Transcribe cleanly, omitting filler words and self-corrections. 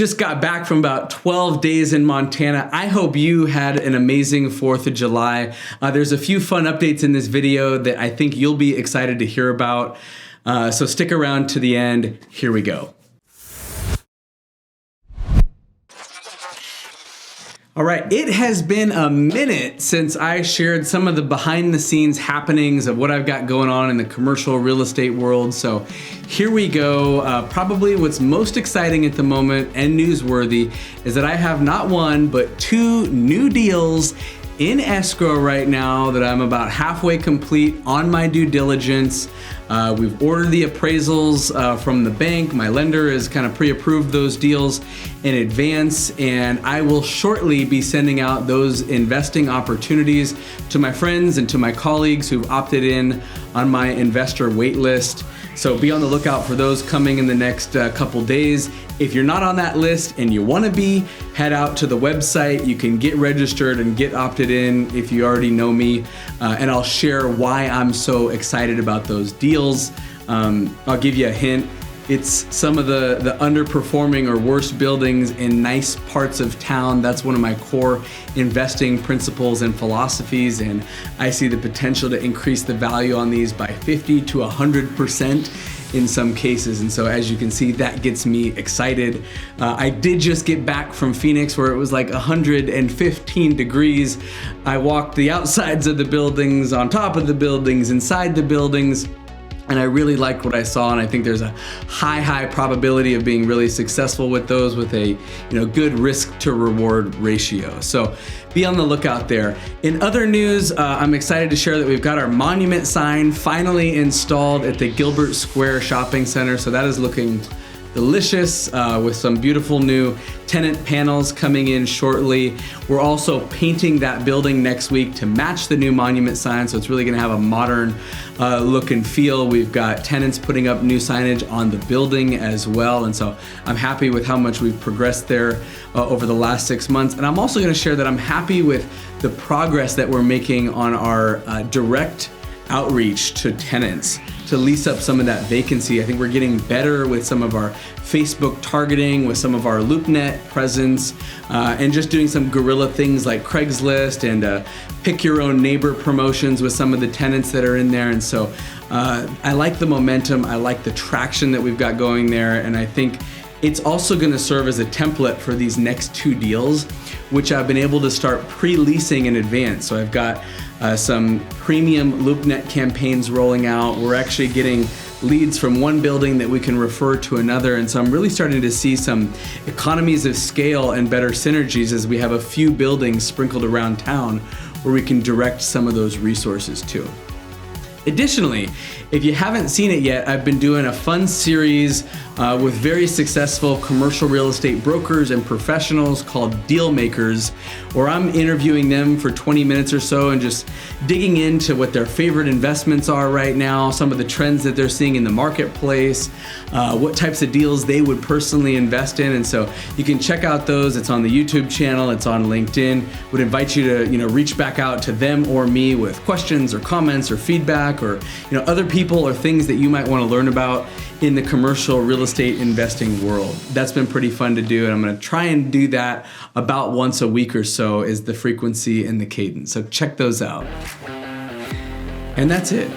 just got back from about 12 days in Montana. I hope you had an amazing 4th of July. There's a few fun updates in this video that I think you'll be excited to hear about. So stick around to the end. Here we go. All right, it has been a minute since I shared some of the behind the scenes happenings of what I've got going on in the commercial real estate world. So here we go. Probably what's most exciting at the moment and newsworthy is that I have not one, but 2 new deals in escrow right now that I'm about halfway complete on my due diligence. We've ordered the appraisals from the bank. My lender has kind of pre-approved those deals in advance, and I will shortly be sending out those investing opportunities to my friends and to my colleagues who've opted in on my investor wait list. So be on the lookout for those coming in the next couple days. If you're not on that list and you want to be, head out to the website. You can get registered and get opted in if you already know me, and I'll share why I'm so excited about those deals. I'll give you a hint. It's some of the underperforming or worst buildings in nice parts of town. That's one of my core investing principles and philosophies, and I see the potential to increase the value on these by 50 to 100% in some cases. And so as you can see, that gets me excited. I did just get back from Phoenix where it was like 115 degrees. I walked the outsides of the buildings, on top of the buildings, inside the buildings, and I really liked what I saw, and I think there's a high probability of being really successful with those with a good risk to reward ratio. So be on the lookout there. In other news, I'm excited to share that we've got our monument sign finally installed at the Gilbert Square shopping center. So that is looking delicious with some beautiful new tenant panels coming in shortly. We're also painting that building next week to match the new monument sign, so it's really gonna have a modern look and feel. We've got tenants putting up new signage on the building as well, and so I'm happy with how much we've progressed there over the last 6 months. And I'm also gonna share that I'm happy with the progress that we're making on our direct outreach to tenants to lease up some of that vacancy. I think we're getting better with some of our Facebook targeting, with some of our LoopNet presence, and just doing some guerrilla things like Craigslist and pick your own neighbor promotions with some of the tenants that are in there. And so I like the momentum, I like the traction that we've got going there, and I think it's also going to serve as a template for these next 2 deals, which I've been able to start pre-leasing in advance. So I've got some premium LoopNet campaigns rolling out. We're actually getting leads from one building that we can refer to another. And so I'm really starting to see some economies of scale and better synergies as we have a few buildings sprinkled around town where we can direct some of those resources to. Additionally, if you haven't seen it yet, I've been doing a fun series with very successful commercial real estate brokers and professionals called DealMakers, where I'm interviewing them for 20 minutes or so and just digging into what their favorite investments are right now, some of the trends that they're seeing in the marketplace, what types of deals they would personally invest in. And so you can check out those. It's on the YouTube channel, it's on LinkedIn. Would invite you to reach back out to them or me with questions or comments or feedback or other people or things that you might want to learn about in the commercial real estate investing world. That's been pretty fun to do, and I'm going to try and do that about once a week or so is the frequency and the cadence. So check those out. And that's it.